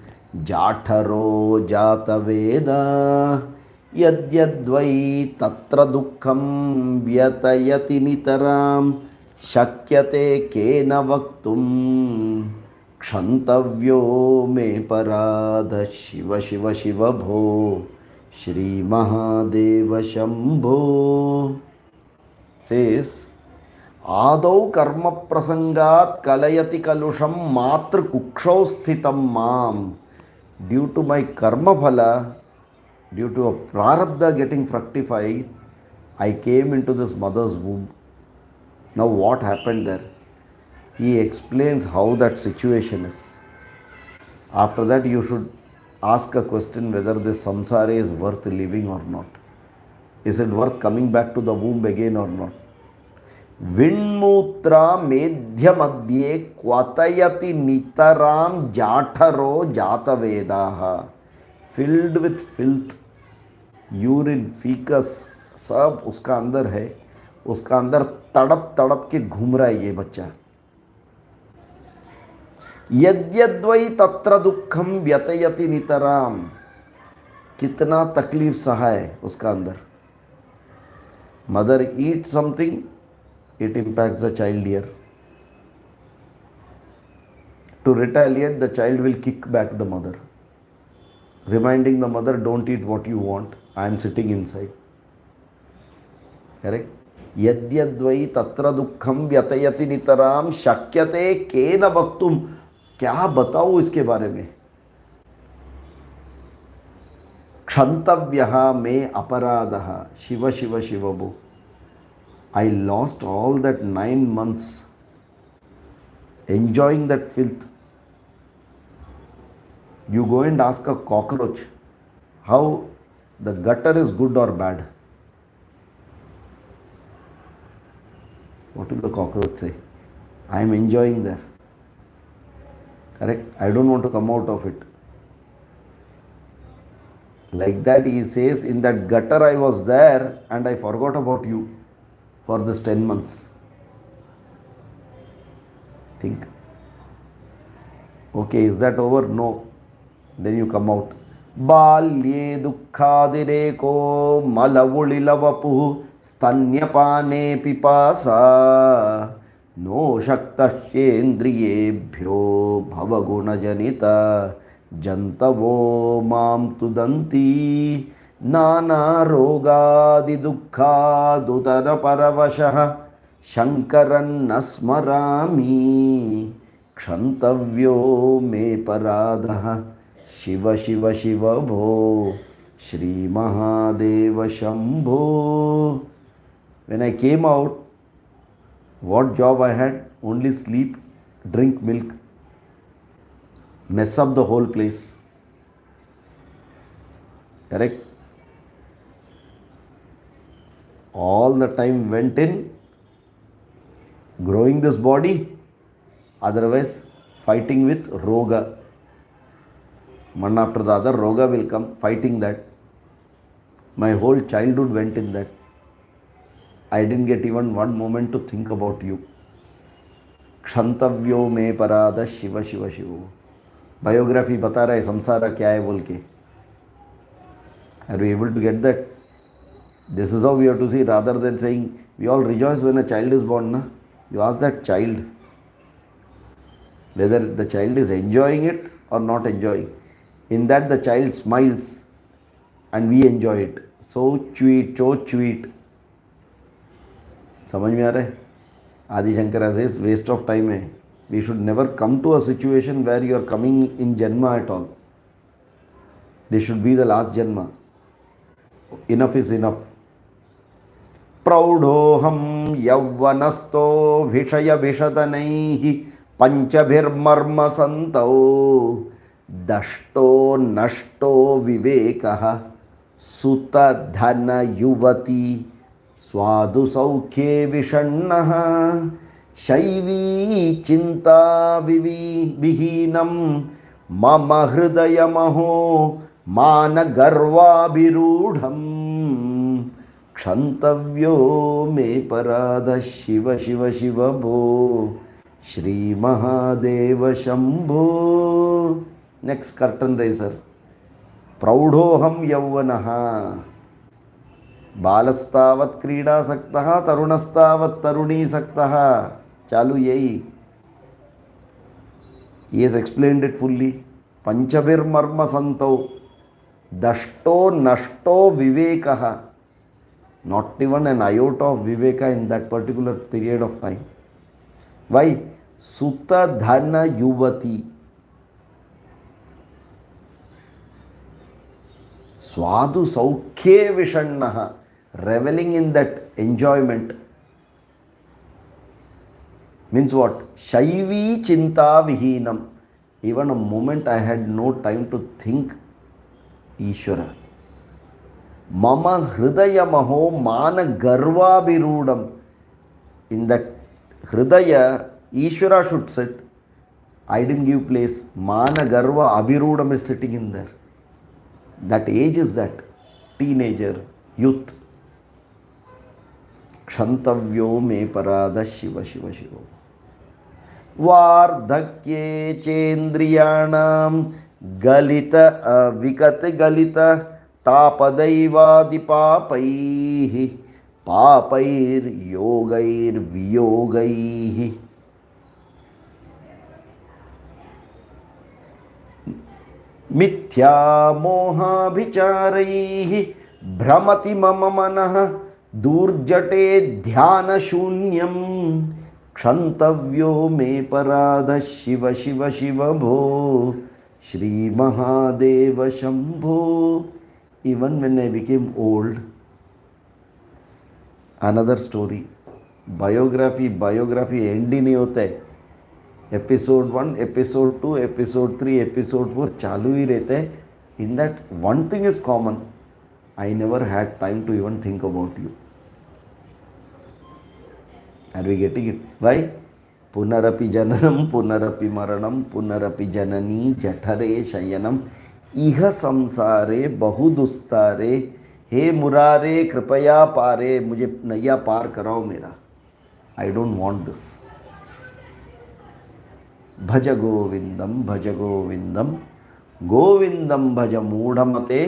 jatharo jata veda yadyadvai tatra dukkham vyatayati nitaram shakyate kena vaktum क्षंतव्यो मे पराध शिव शिव शिव भो Shri Mahadev Shambho. Says आदौ कर्म प्रसंगात कलयति कलुषम मात्र कुक्षौ स्थितम माम. Due to my karma phala, due to a prarabdha getting fructified, I came into this mother's womb. Now what happened there? He explains how that situation is. After that, you should ask a question whether this samsara is worth living or not. Is it worth coming back to the womb again or not? Vinmutra medhya madhye kvatayati nitaram jatharo jatavedaha. Filled with filth, urine, feces, सब उसका अंदर है. उसका अंदर तड़प तड़प के घूम रहा है ये बच्चा. यद्यद्वै तत्र दुखम व्यतयति नितराम. कितना तकलीफ सहा है उसका अंदर. Mother eat something, it impacts the child here. To retaliate, the child will kick back the mother. reminding the mother, don't eat what you want, I am sitting inside. Correct? यद्यद्वै तत्र दुःखम व्यतयति नितराम शक्यते केन वक्तुम. क्या बताऊं इसके बारे में. क्षंतव्यः मे अपराधः. शिव शिव शिव भो. I lost all that 9 months enjoying that filth. You go and ask a cockroach how the gutter is good or bad. What will the cockroach say? I am enjoying there. Correct? I don't want to come out of it. Like that, he says, in that gutter I was there and I forgot about you for this 10 months. Think. Okay, is that over? No. Then you come out. Balye dukhadireko malavulilavapuh स्तन्यपाने पिपासा no शक्तश्चेन्द्रियेभ्यो भवगुणजनिता जन्तवो मां तुदन्ति नानारोगादिदुःखादुदरपरवशः शङ्करन्न स्मरामि क्षन्तव्यो मे पराधः शिव शिव शिव भो Shri Mahadev Shambho. When I came out, what job I had? Only sleep, drink milk, mess up the whole place. Correct? All the time went in growing this body, otherwise fighting with roga. One after the other, roga will come, fighting that. My whole childhood went in that. I didn't get even one moment to think about you. क्षंतव्यो में पराध Shiv Shiv Shiv. Biography बता रहा है संसार क्या है बोल के. Are you able to get that? This is how we have to see, rather than saying we all rejoice when a child is born. Na? You ask that child whether the child is enjoying it or not enjoying. In that the child smiles and we enjoy it. So sweet, so sweet. समझ में आ रहा है. आदि Shankara says waste of time है. We should never come to a situation where you are coming in janma at all. This should be the last janma. Enough is enough. प्रौढ़ोऽहं यौवनस्थो विषय विशदनैः पञ्चभिर्मर्मसन्तौ दष्टो नष्टो विवेकः सुतधनयुवती स्वादु सौख्ये विषण्णः शैवी चिन्ता विहीनं मम हृदयमहो मानगर्वाभिरूढम् क्षन्तव्यो मे पराध शिव शिव शिव भो Shri Mahadev Shambho. Next curtain raiser. प्रौढ़ोऽहं यौवनः. बालस्तावत् क्रीडासक्तः तरुणस्तावत् तरुणीसक्तः. चालू यही. He has explained it fully. पंचभिर्मर्मसन्तौ दष्टो नष्टो विवेकः. Not even an iota of viveka in that particular period of time. Why? Sutta dhana yuvati. Swadu saukhye vishannaha. Reveling in that enjoyment. Means what? Shaivi chinta vihinam. Even a moment I had no time to think Ishvara. Mama hridayamaho mana garva birudam. In that hridaya, Ishvara should sit. I didn't give place. Mana garva abhirudam is sitting in there. That age is that. Teenager, youth. Kshantavyo me parada shiva shiva shiva. Vardhakye chendriyanam galita vikate galita तापदैवादिपापैः पापैर्योगैर्वियोगैः. मिथ्या मोहाभिचारैः भ्रमति मम मनः दूर्जटे ध्यानशून्यं क्षन्तव्यो मे पराधः शिव शिव शिव भो Shri Mahadev Shambho. Even when I became old, another story. Biography end ही नहीं होता है. Episode 1, episode 2, episode 3, episode 4 चालू ही रहते हैं. In that one thing is common, I never had time to even think about you. Are we getting it? Why? पुनरपि जननम पुनरपि मरणम पुनरपि जननी जठरे शयनम इह संसारे बहुदुस्तारे हे मुरारे कृपया पारे. मुझे नैया पार कराओ मेरा. I don't want this. भज गोविंदम गोविंदम भज मूढ़मते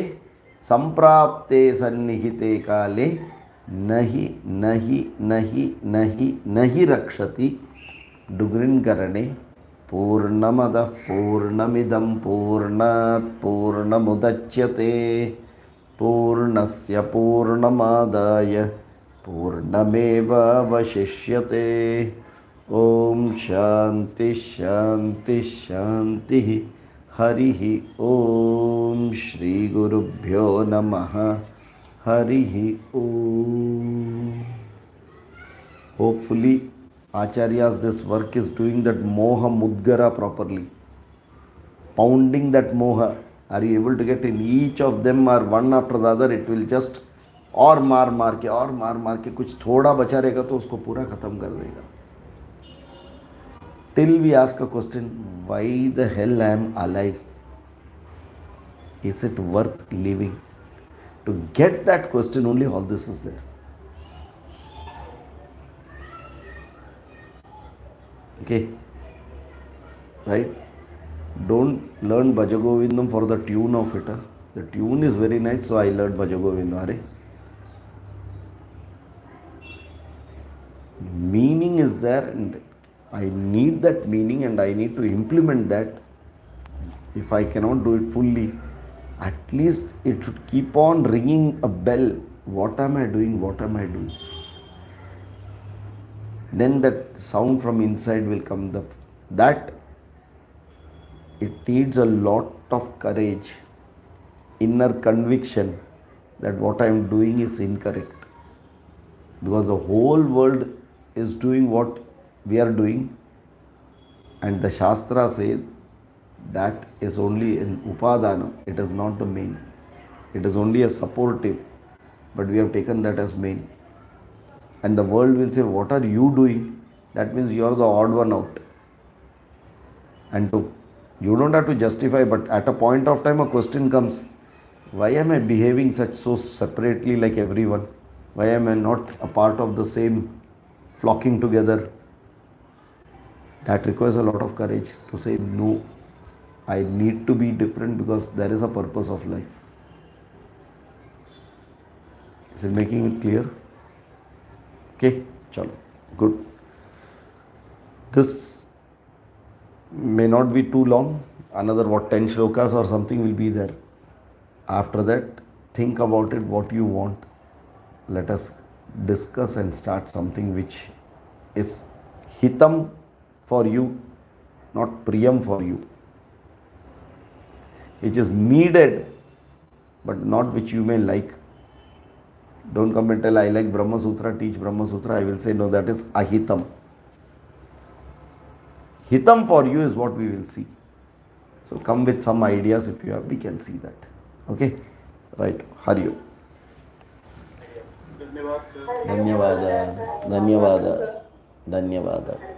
संप्राप्ते सन्निहिते काले नहि नहि नहि नहि नहि रक्षति डुग्रिन्करणे. पूर्णमदः पूर्णमिदं पूर्णात् पूर्णमुदच्यते पूर्णस्य पूर्णमादाय पूर्णमेवावशिष्यते. ओम शांति शांति शांति. हरिः ओम. श्री गुरुभ्यो नमः. हरिः ओम. Hopefully Acharyas, this work is doing that moha mudgara properly, pounding that moha. Are you able to get in each of them or one after the other? It will just और मार के कुछ थोड़ा बचा रहेगा तो उसको पूरा खत्म कर देगा. Till we ask a question, why the hell I am alive? Is it worth living? To get that question only, all this is there. Okay, right? Don't learn Bhaja Govindam for the tune of it. The tune is very nice, so I learned Bhaja Govindam. Meaning is there, and I need that meaning, and I need to implement that. If I cannot do it fully, at least it should keep on ringing a bell. What am I doing? What am I doing? Then that sound from inside will come. That it needs a lot of courage, inner conviction that what I am doing is incorrect, because the whole world is doing what we are doing, and the Shastra says that is only an upadana. It is not the main. It is only a supportive, but we have taken that as main. And the world will say, what are you doing? That means you are the odd one out. And you don't have to justify, but at a point of time a question comes, why am I behaving so separately like everyone? Why am I not a part of the same flocking together? That requires a lot of courage to say, no, I need to be different because there is a purpose of life. Is it making it clear? Okay, chalo, good. This may not be too long. Another 10 shlokas or something will be there. After that, think about it, what you want. Let us discuss and start something which is hitam for you, not priyam for you. Which is needed, but not which you may like. Don't come and tell, I like Brahma Sutra, teach Brahma Sutra. I will say, no, that is ahitam. Hitam for you is what we will see. So come with some ideas if you have, we can see that. Okay? Right. Hari Om. धन्यवाद sir. धन्यवाद.